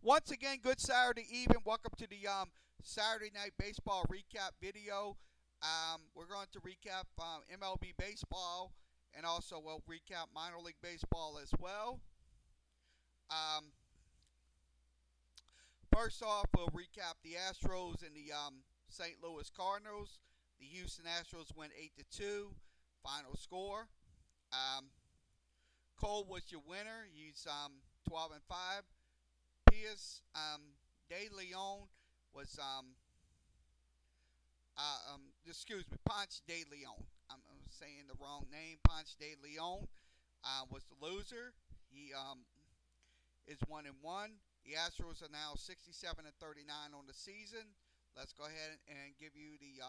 Once again, good Saturday evening. Welcome to the Saturday Night Baseball recap video. We're going to recap MLB baseball, and also we'll recap minor league baseball as well. Um, First off, we'll recap the Astros and the St. Louis Cardinals. The Houston Astros went 8-2. Final score. Um, Cole was your winner. He's 12-5. Pierce De Leon was excuse me, Ponce de Leon. I'm saying the wrong name. Ponce de Leon was the loser. He is 1-1. The Astros are now 67-39 on the season. Let's go ahead and give you the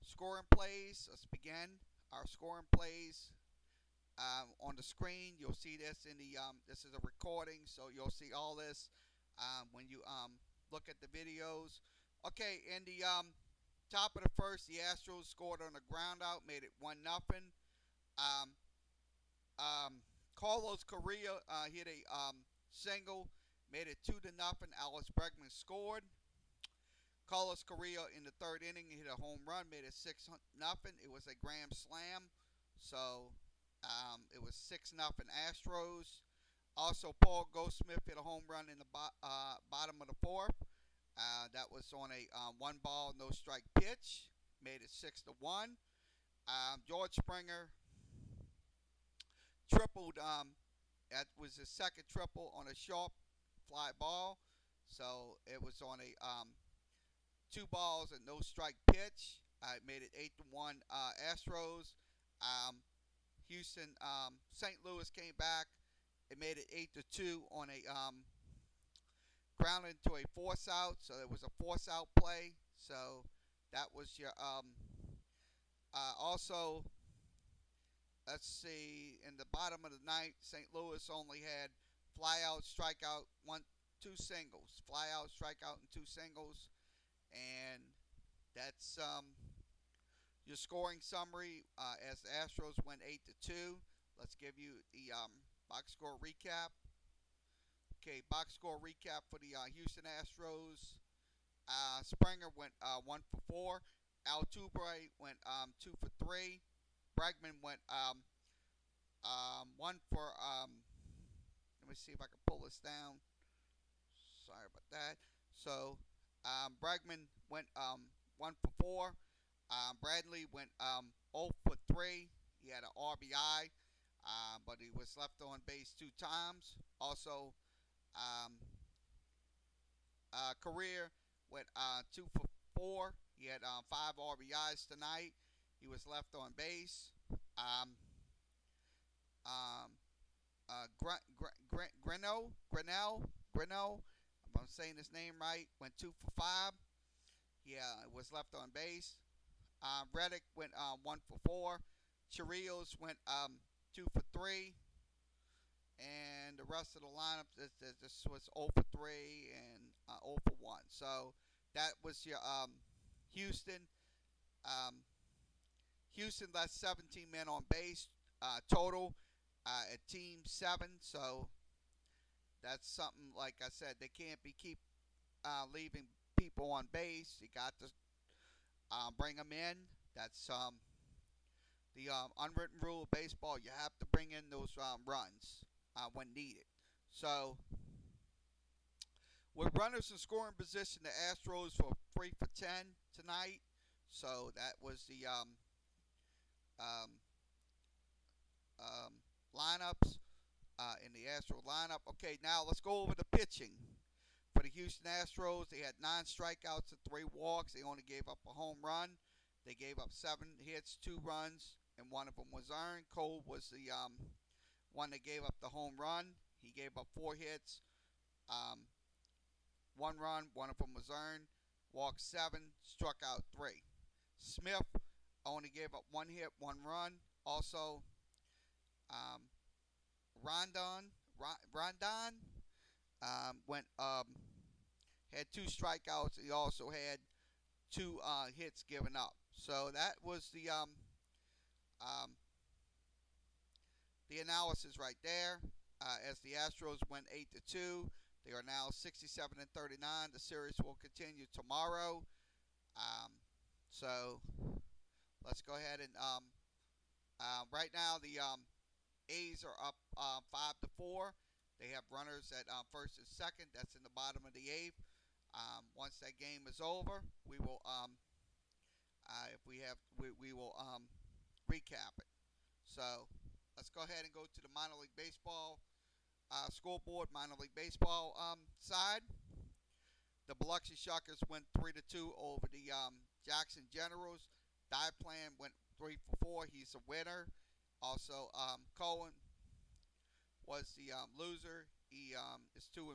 scoring plays. Let's begin our scoring plays. On the screen, you'll see this in the this is a recording, so you'll see all this when you look at the videos. Okay, in the top of the first, the Astros scored on a ground out, made it 1-0. Um, Carlos Correa hit a single, made it 2-0. Alex Bregman scored. Carlos Correa in the third inning hit a home run, made it 6-0. It was a grand slam, so it was 6-0 Astros. Also, Paul Goldschmidt hit a home run in the bottom of the fourth. That was on a one ball, no strike pitch. Made it 6-1. George Springer tripled. That was his second triple on a sharp fly ball. So it was on a two balls and no strike pitch. It made it 8-1 Astros. Houston, St. Louis came back. It made it 8-2 on a ground into a force out. So it was a force out play. So that was your also. Let's see. In the bottom of the ninth, St. Louis only had fly out, strikeout, two singles. Fly out, strikeout, and two singles. And that's your scoring summary as the Astros went 8-2. Let's give you the box score recap. Okay, box score recap for the Houston Astros. Springer went 1-for-4. Altuve went 2-for-3. Bregman went 1 for. Let me see if I can pull this down. Sorry about that. So Bregman went 1-for-4. Bradley went 0-for-3. He had an RBI, but he was left on base two times. Also, um, career went 2-for-4. He had 5 RBIs tonight. He was left on base. Um, um, Grinnell, if I'm saying his name right, went 2-for-5. Yeah, was left on base. Reddick went 1-for-4. Chirios went 2-for-3. And the rest of the lineup, this was 0-for-3 and 0-for-1. So that was your Houston. Um, Houston left 17 men on base total at team 7. So that's something, like I said, they can't be keep leaving people on base. You got to bring them in. That's the unwritten rule of baseball. You have to bring in those runs when needed. So with runners in scoring position, the Astros were 3-for-10 tonight. So that was the um, lineups in the Astro lineup. Okay, now let's go over the pitching. For the Houston Astros, they had 9 strikeouts and 3 walks. They only gave up a home run. They gave up 7 hits, 2 runs, and one of them was earned. Cole was the one that gave up the home run. He gave up 4 hits, 1 run, one of them was earned. Walked 7, struck out 3. Smith only gave up 1 hit, 1 run. Also, um, Rondon went had 2 strikeouts. He also had 2 hits given up. So that was um, the analysis right there. As the Astros went 8-2, They are now 67 and 39. The series will continue tomorrow. Um, so let's go ahead and right now the A's are up 5-4. They have runners at first and second. That's in the bottom of the eighth. Once that game is over, we will if we have we will recap it. So let's go ahead and go to the minor league baseball scoreboard. Minor league baseball side. The Biloxi Shuckers went 3-2 over the Jackson Generals. Diaplan went 3-4. He's a winner. Also, Cohen was the loser. He is 2-1.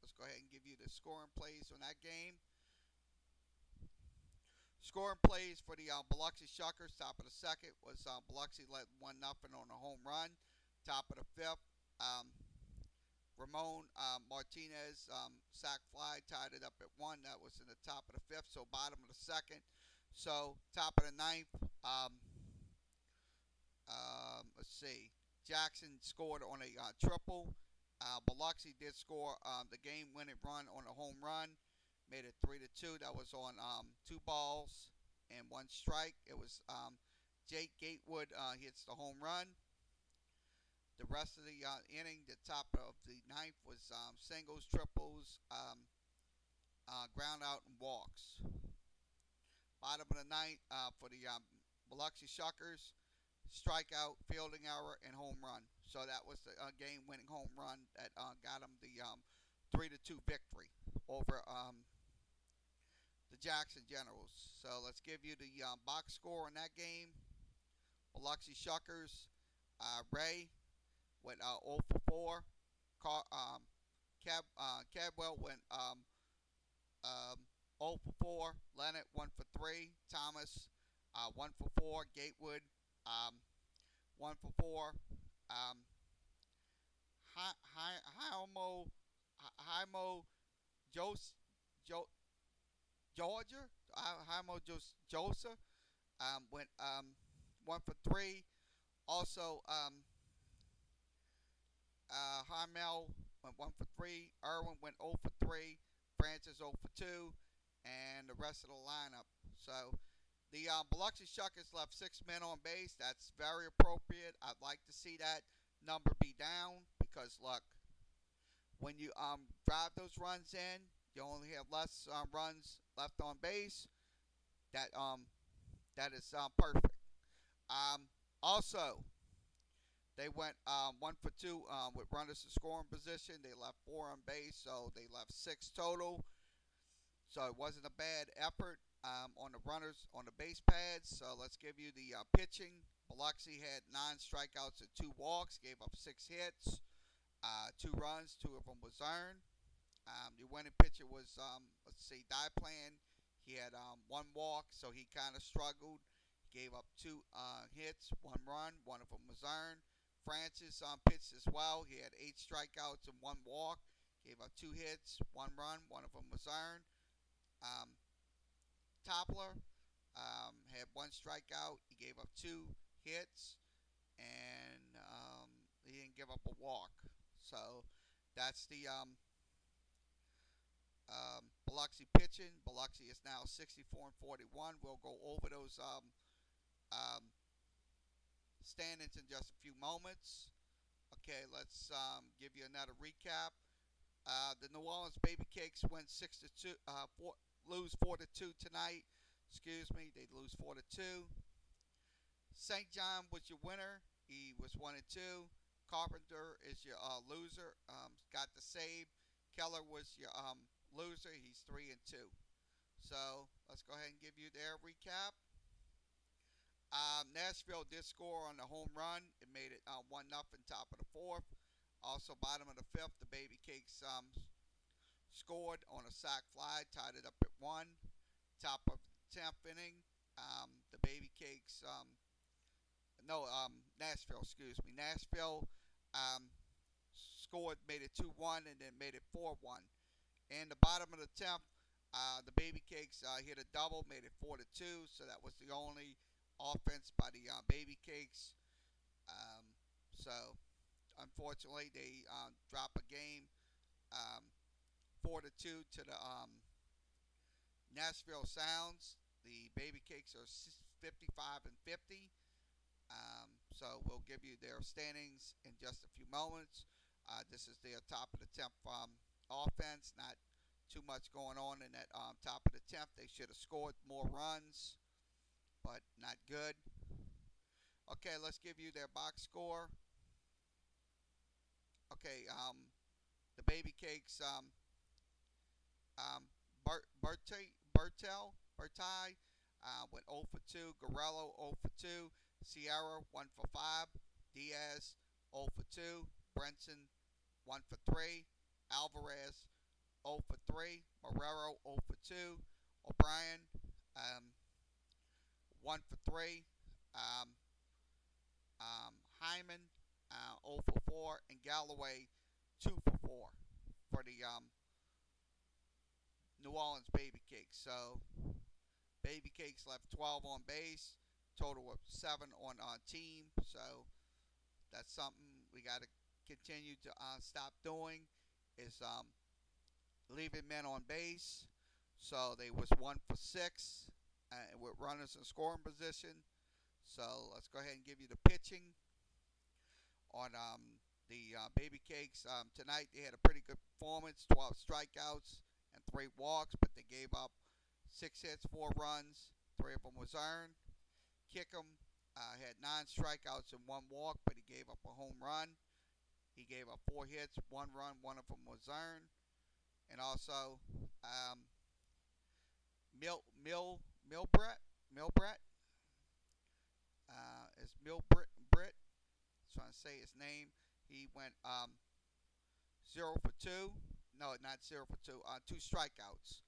Let's go ahead and give you the scoring plays on that game. Scoring plays for the Biloxi Shuckers. Top of the second was Biloxi led 1-0 on a home run. Top of the fifth, Ramon Martinez sac fly tied it up at 1. That was in the top of the fifth. So bottom of the second. So top of the ninth. Let's see. Jackson scored on a triple. Biloxi did score the game-winning run on a home run. Made it 3-2. That was on 2 balls and 1 strike. It was Jake Gatewood hits the home run. The rest of the inning, the top of the ninth was singles, triples, ground out, and walks. Bottom of the ninth for the Biloxi Shuckers, strikeout, fielding error, and home run. So that was the game-winning home run that got them the 3-2 victory over the Jackson Generals. So let's give you the box score in that game. Biloxi Shuckers, Ray went 0 for 4. Cadwell went 0 for 4. Leonard 1 for 3. Thomas 1 for 4. Gatewood 1 for 4. Jaimo Georgia. Jaimo Joseph went 1 for 3. Also, Hamel went 1 for 3. Irwin went 0 for 3. Francis 0 for 2. And the rest of the lineup. So the Biloxi Shuckers left 6 men on base. That's very appropriate. I'd like to see that number be down because, look, when you drive those runs in, you only have less runs left on base. That is perfect. Also, they went 1 for 2 with runners in scoring position. They left 4 on base, so they left 6 total. So it wasn't a bad effort on the runners on the base pads. So let's give you the pitching. Biloxi had 9 strikeouts and 2 walks, gave up 6 hits, 2 runs, 2 of them was earned. The winning pitcher was, Diaplan. He had 1 walk, so he kind of struggled. He gave up 2 hits, 1 run, 1 of them was earned. Francis pitched as well. He had 8 strikeouts and 1 walk. Gave up 2 hits, 1 run, 1 of them was earned. Toppler had 1 strikeout. He gave up 2 hits, and he didn't give up a walk. So that's the Biloxi pitching. Biloxi is now 64 and 41. We'll go over those standings in just a few moments. Okay, let's give you another recap. The New Orleans Baby Cakes win 6-2, lose 4-2 tonight. Excuse me, they lose 4-2. St. John was your winner. He was 1-2. Carpenter is your loser. Got the save. Keller was your loser. He's 3-2. So let's go ahead and give you their recap. Nashville did score on the home run. It made it 1-0 top of the 4th. Also, bottom of the 5th, the Baby Cakes scored on a sac fly, tied it up at 1. Top of the 10th inning, the Baby Cakes, Nashville, excuse me. Nashville scored, made it 2-1, and then made it 4-1. In the bottom of the 10th, the Baby Cakes hit a double, made it 4-2, so that was the only offense by the Baby Cakes. So, unfortunately, they drop a game um, 4-2 to the Nashville Sounds. The Baby Cakes are 55 and 50. So we'll give you their standings in just a few moments. This is their top of the 10th offense. Not too much going on in that top of the 10th. They should have scored more runs, but not good. Okay, let's give you their box score. Okay, the Baby Cakes, um, Bertai went 0 for 2. Gorello 0 for 2. Sierra 1 for 5. Diaz 0 for 2. Brenson 1 for 3. Alvarez 0 for 3. Marrero 0 for 2. O'Brien um, 1 for 3. Um, Hyman 0 for 4. And Galloway 2 for 4 for the New Orleans Baby Cakes. So Baby Cakes left 12 on base, total of 7 on team. So that's something we got to continue to stop doing is leaving men on base. So they was 1 for 6 with runners in scoring position. So let's go ahead and give you the pitching on the Baby Cakes. Tonight they had a pretty good performance, 12 strikeouts and 3 walks, but they gave up 6 hits, 4 runs, 3 of them was earned. Kickham had 9 strikeouts and 1 walk, but he gave up a home run. He gave up 4 hits, 1 run, 1 of them was earned. And also, Milbrett is Milbrett. Trying to say his name. He went 0 for 2. No, not 0 for 2. 2 strikeouts.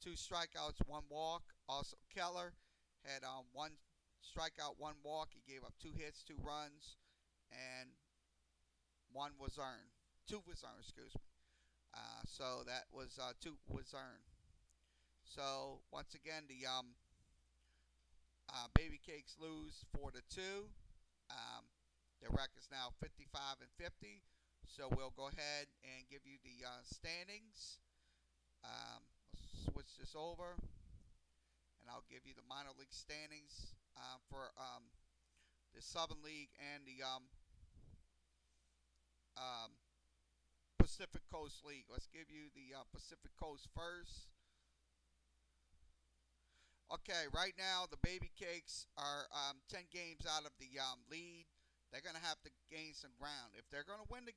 2 strikeouts, 1 walk. Also, Keller had 1 strikeout, 1 walk. He gave up 2 hits, 2 runs, and 1 was earned. 2 was earned, excuse me. So that was 2 was earned. So once again, the Baby Cakes lose 4-2. Their record's now 55 and 50. So we'll go ahead and give you the standings. Let's switch this over, and I'll give you the minor league standings for the Southern League and the um, Pacific Coast League. Let's give you the Pacific Coast first. Okay, right now the Baby Cakes are 10 games out of the lead. They're going to have to gain some ground. If they're going to win the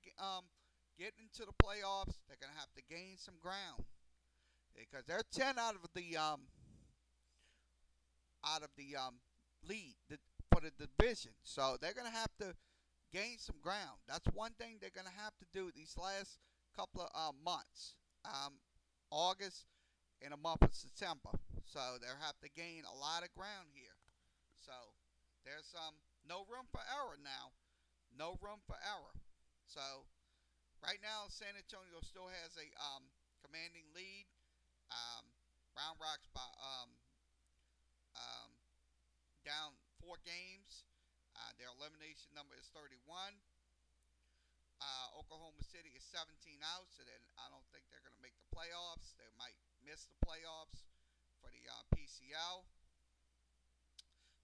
get into the playoffs, they're going to have to gain some ground because they're 10 out of the lead for the division. So they're going to have to gain some ground. That's one thing they're going to have to do these last couple of months. August and a month of September. So they'll have to gain a lot of ground here. So there's no room for error now. No room for error. So right now San Antonio still has a commanding lead. Round Rock's by um, down 4 games. Their elimination number is 31. Oklahoma City is 17 out, so then I don't think they're going to make the playoffs. They might miss the playoffs for the PCL.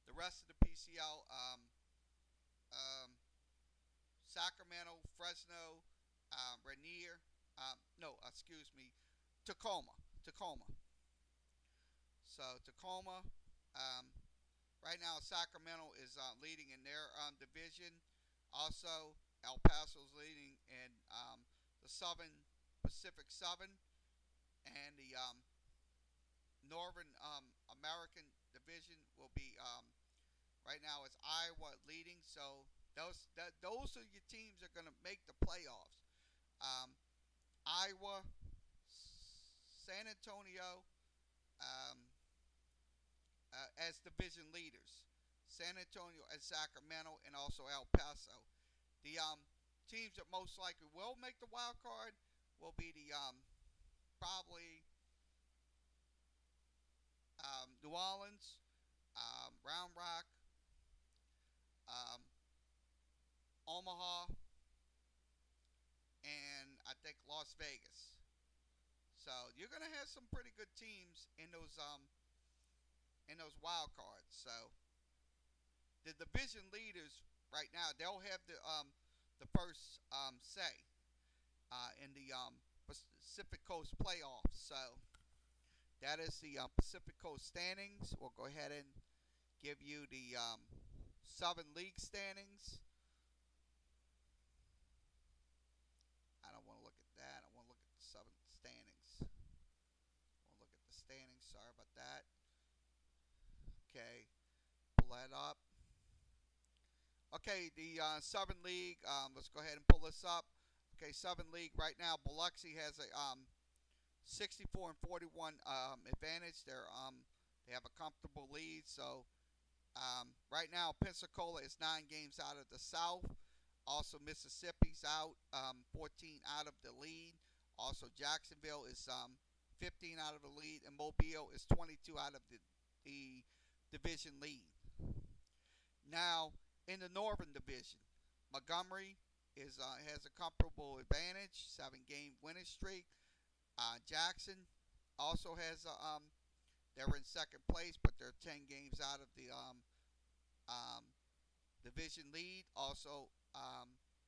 The rest of the PCL, Sacramento, Fresno, Rainier, no, excuse me, Tacoma. So Tacoma, right now Sacramento is leading in their division. Also, El Paso's leading in the Southern Pacific 7, and the Northern American division will be right now it's Iowa leading. So those are your teams that are going to make the playoffs. Iowa, San Antonio um, as division leaders. San Antonio and Sacramento, and also El Paso. The teams that most likely will make the wild card will be the probably New Orleans, Round Rock, um, Omaha, and I think Las Vegas. So you're gonna have some pretty good teams in those wild cards. So the division leaders right now, they'll have the first say in the Pacific Coast playoffs. So that is the Pacific Coast standings. We'll go ahead and give you the Southern League standings. I don't want to look at that. I want to look at the Southern standings. I want to look at the standings. Sorry about that. Okay, pull that up. Okay, the Southern League. Let's go ahead and pull this up. Okay, Southern League right now. Biloxi has a 64 and 41 advantage. They have a comfortable lead. So right now, Pensacola is 9 games out of the South. Also, Mississippi's out, 14 out of the lead. Also, Jacksonville is 15 out of the lead, and Mobile is 22 out of the division lead. Now, in the Northern Division, Montgomery has a comfortable advantage, 7-game winning streak. Jackson also has they're in second place, but they're 10 games out of the um, division lead. Also,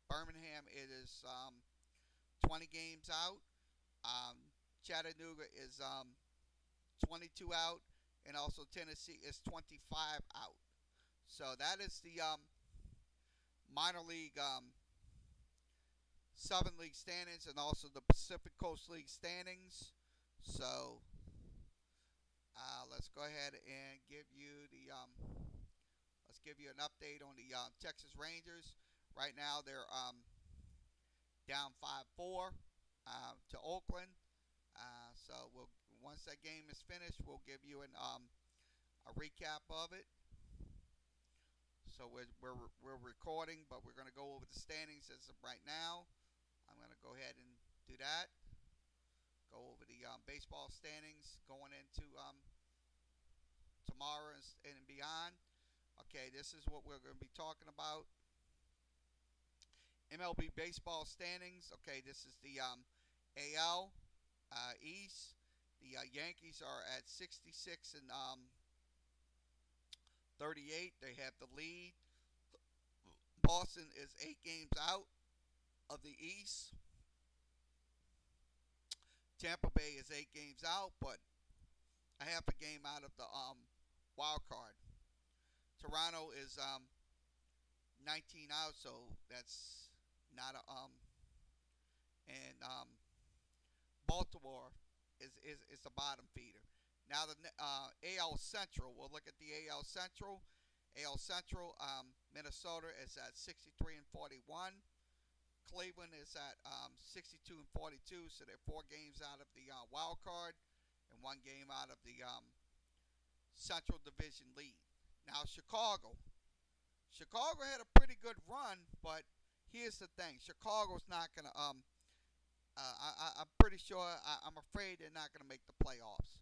Birmingham it is 20 games out. Um, Chattanooga is 22 out, and also Tennessee is 25 out. So that is the minor league Southern League standings and also the Pacific Coast League standings. So let's go ahead and give you the let's give you an update on the Texas Rangers. Right now they're down 5-4 to Oakland. So once that game is finished, we'll give you a recap of it. So we're recording, but we're going to go over the standings as of right now. I'm going to go ahead and do that. Go over the baseball standings going into tomorrow and beyond. Okay, this is what we're going to be talking about. MLB baseball standings. Okay, this is the AL East. The Yankees are at 66 and 38. They have the lead. Boston is 8 games out of the East. Tampa Bay is 8 games out, but a half a game out of the wild card. Toronto is 19 out, so that's not a and Baltimore is the bottom feeder. Now the AL Central. We'll look at the AL Central. AL Central. Minnesota is at 63 and 41. Cleveland is at 62 and 42, so they're 4 games out of the wild card and 1 game out of the Central Division lead. Now Chicago. Chicago had a pretty good run, but here's the thing: Chicago's not gonna. I'm pretty sure. I'm afraid they're not gonna make the playoffs.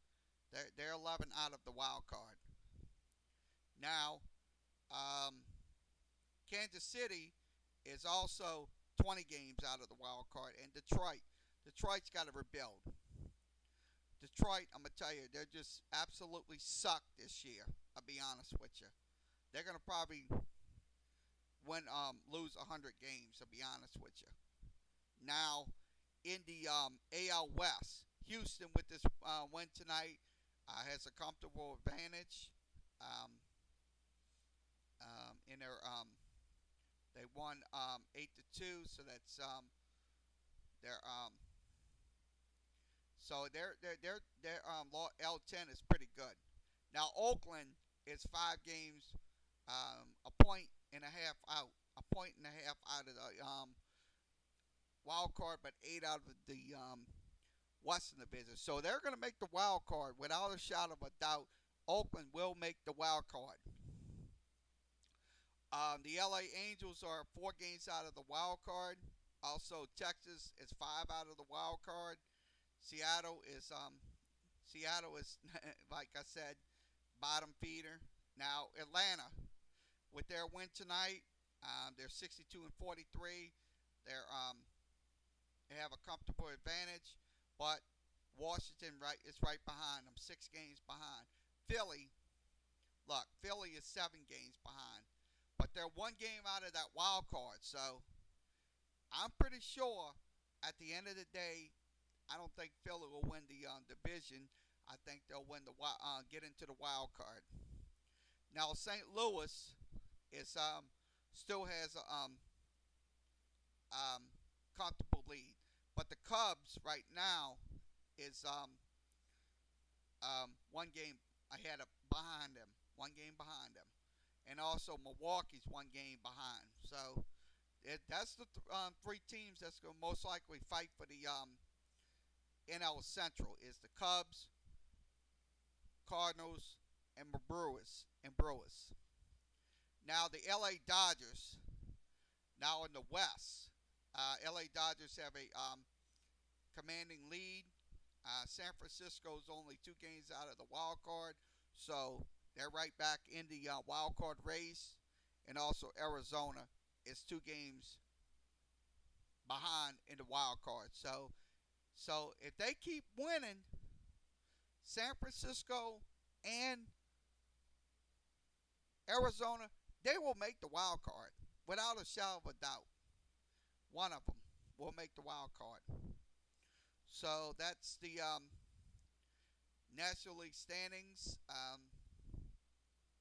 They're 11 out of the wild card. Now, Kansas City is also 20 games out of the wild card, and Detroit's got to rebuild. Detroit, I'm gonna tell you, they're just absolutely sucked this year. I'll be honest with you. They're gonna probably lose 100 games. I'll be honest with you. Now, in the AL West, Houston with this win tonight has a comfortable advantage. In their they won 8-2, so that's their so their L10 is pretty good. Now Oakland is 5 games, a point and a half out, a point and a half out of the wild card, but 8 out of the Western Division. So they're going to make the wild card without a shadow of a doubt. Oakland will make the wild card. The LA Angels are 4 games out of the wild card. Also, Texas is 5 out of the wild card. Seattle is like I said, bottom feeder. Now Atlanta, with their win tonight, they're 62 and 43. They're They have a comfortable advantage, but Washington is right behind them, 6 games behind. Philly, look, Philly is 7 games behind, but they're 1 game out of that wild card. So I'm pretty sure at the end of the day, I don't think Philly will win the division. I think they'll win get into the wild card. Now St. Louis is still has a um, comfortable lead, but the Cubs right now is 1 game ahead of behind them, 1 game behind them, and also Milwaukee's 1 game behind. So that's the 3 teams that's going to most likely fight for the NL Central is the Cubs, Cardinals, and Brewers. Now the LA Dodgers, now in the West, LA Dodgers have a commanding lead. San Francisco's only 2 games out of the wild card, so they're right back in the wild card race. And also Arizona is 2 games behind in the wild card. So if they keep winning, San Francisco and Arizona, they will make the wild card without a shadow of a doubt. One of them will make the wild card. So that's the National League standings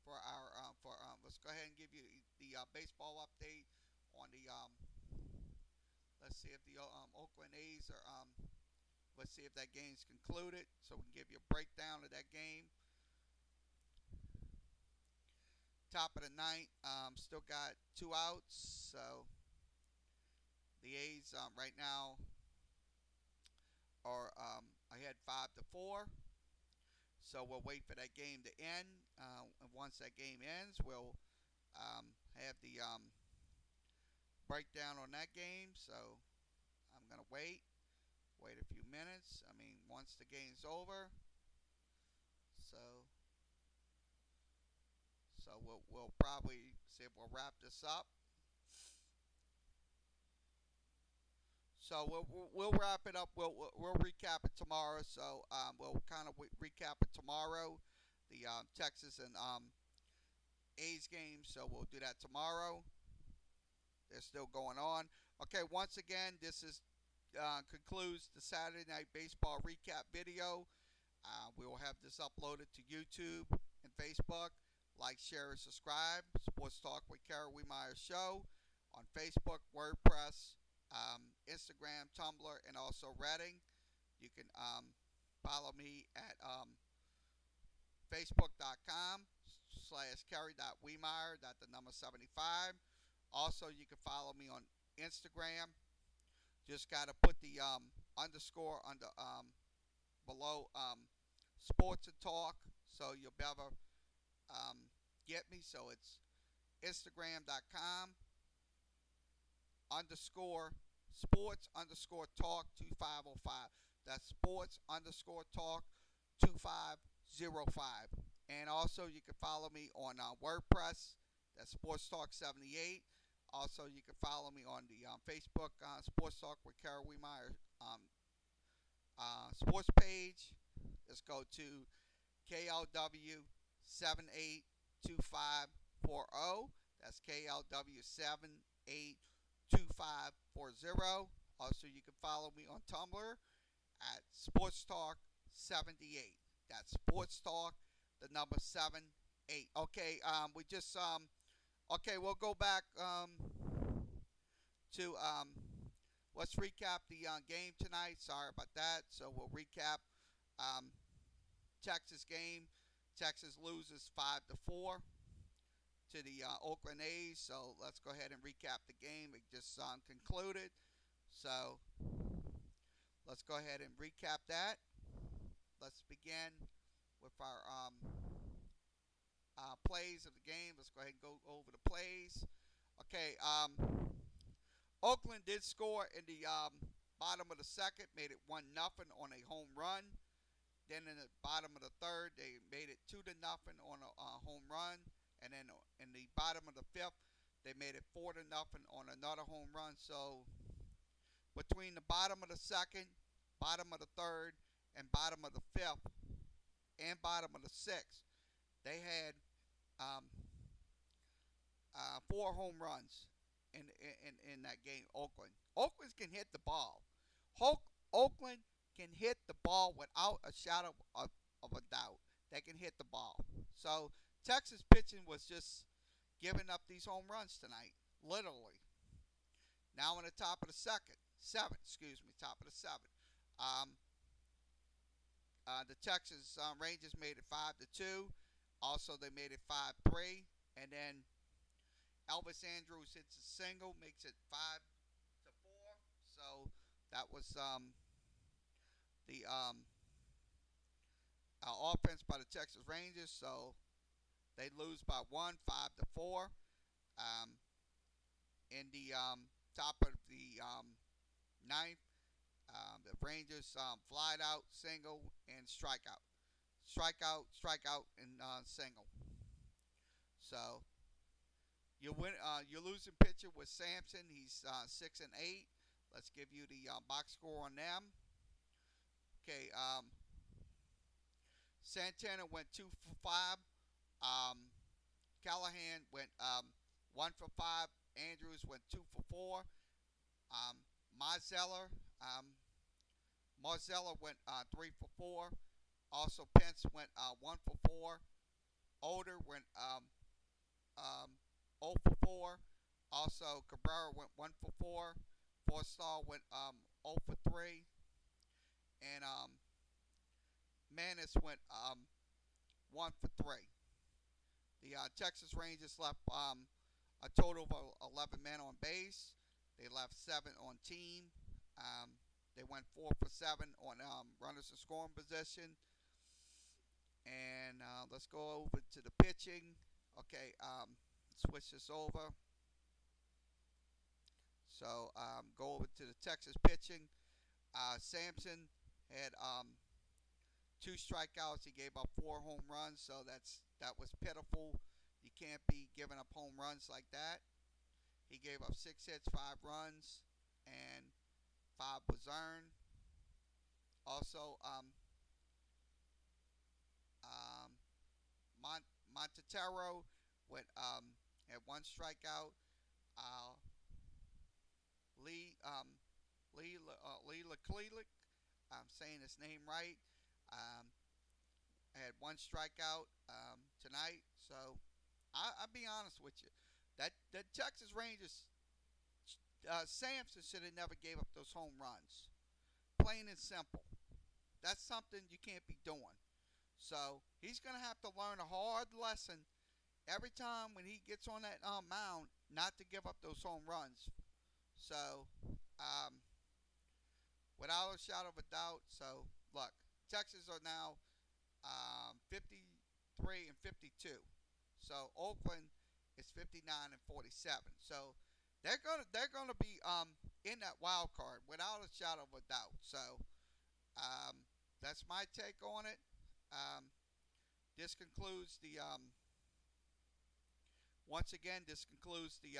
for our let's go ahead and give you the baseball update on the let's see if the Oakland A's are let's see if that game's concluded so we can give you a breakdown of that game. Top of the ninth, still got 2 outs, so the A's right now are ahead 5-4. So we'll wait for that game to end. And once that game ends, we'll have the breakdown on that game. So I'm gonna wait a few minutes. I mean, once the game's over. So we'll probably see if we'll wrap this up. So we'll wrap it up. We'll recap it tomorrow. So we'll kind of recap it tomorrow, the Texas and A's game. So we'll do that tomorrow. They're still going on. Okay, once again, this is concludes the Saturday Night Baseball recap video. We will have this uploaded to YouTube and Facebook. Like, share, and subscribe. Sports Talk with Kara Wiemeyer Show on Facebook, WordPress, Instagram, Tumblr, and also Redding. You can follow me at facebook.com/Kerry.Wiemeyer, the number 75. Also, you can follow me on Instagram. Just got to put the underscore under below sports and talk, so you'll be able to get me. So it's Instagram.com underscore sports underscore talk 2505. That's sports underscore talk 2505. And also you can follow me on WordPress. That's Sports Talk 78. Also you can follow me on the Facebook Sports Talk with Kara Wiemeyer sports page. Let's go to KLW782540. That's KLW782540. Also, you can follow me on Tumblr at Sports Talk 78. That's Sports Talk, the number 78. Okay, we just okay, we'll go back to let's recap the game tonight. Sorry about that. So we'll recap Texas game. Texas loses 5-4 to the Oakland A's. So let's go ahead and recap the game. It just concluded. So let's go ahead and recap that. Let's begin with our plays of the game. Let's go ahead and go over the plays. Okay, Oakland did score in the bottom of the second, made it 1-0 on a home run. Then in the bottom of the third, they made it 2-0 on a home run. And then in the bottom of the fifth, they made it 4-0 on another home run. So between the bottom of the second, bottom of the third, and bottom of the fifth, and bottom of the sixth, they had um, 4 home runs in that game. Oakland can hit the ball. Oakland can hit the ball without a shadow of a doubt. They can hit the ball. So Texas pitching was just giving up these home runs tonight, literally. Now in the top of the top of the seventh. Um, the Texas Rangers made it 5-2. Also, they made it 5-3, and then Elvis Andrus hits a single, makes it 5-4. So that was the offense by the Texas Rangers. So they lose by 1, 5-4. Um, in the top of the ninth, the Rangers flied out, single, and strikeout. Strikeout, and single. So your losing pitcher was Sampson. He's 6-8. Let's give you the box score on them. Okay, Santana went 2 for 5. Callahan went 1 for 5. Andrus went 2 for 4. Um, Marzella went 3 for 4. Also, Pence went 1 for 4. Older went 0 for 4. Also, Cabrera went 1 for 4. Forstall went 0 for 3. And Manis went 1 for 3. The Texas Rangers left a total of 11 men on base. They left 7 on team. They went 4 for 7 on runners in scoring position. And let's go over to the pitching. Okay, switch this over. So go over to the Texas pitching. Sampson had 2 strikeouts. He gave up 4 home runs, so that was pitiful. You can't be giving up home runs like that. He gave up 6 hits, 5 runs, and 5 was earned. Also, Montetero had 1 strikeout. Lee Leclerc, I'm saying his name right, had 1 strikeout tonight. So I'll be honest with you, that Texas Rangers, Sampson should have never gave up those home runs. Plain and simple. That's something you can't be doing. So he's gonna have to learn a hard lesson every time when he gets on that mound, not to give up those home runs. So without a shadow of a doubt. So look, Texas are now 53 and 52. So Oakland is 59 and 47. So they're gonna be in that wild card without a shadow of a doubt. So that's my take on it. This concludes the once again, this concludes the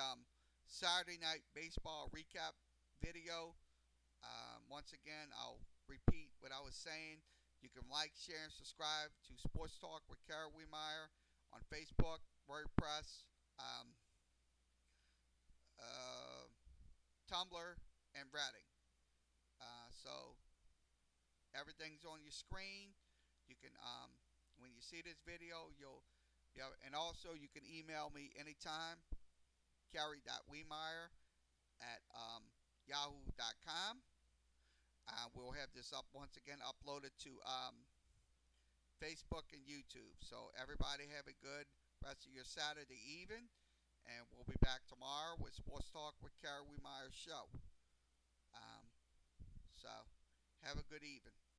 Saturday Night Baseball recap video. Once again, I'll repeat what I was saying. You can like, share, and subscribe to Sports Talk with Kara Wiemeyer on Facebook, WordPress, Tumblr, and Reddit. So everything's on your screen. You can, when you see this video, and also you can email me anytime, Carrie.Wiemeyer at yahoo.com. We'll have this up once again uploaded to Facebook and YouTube. So everybody have a good rest of your Saturday evening, and we'll be back tomorrow with Sports Talk with Kara Wiemeyer show. So have a good evening.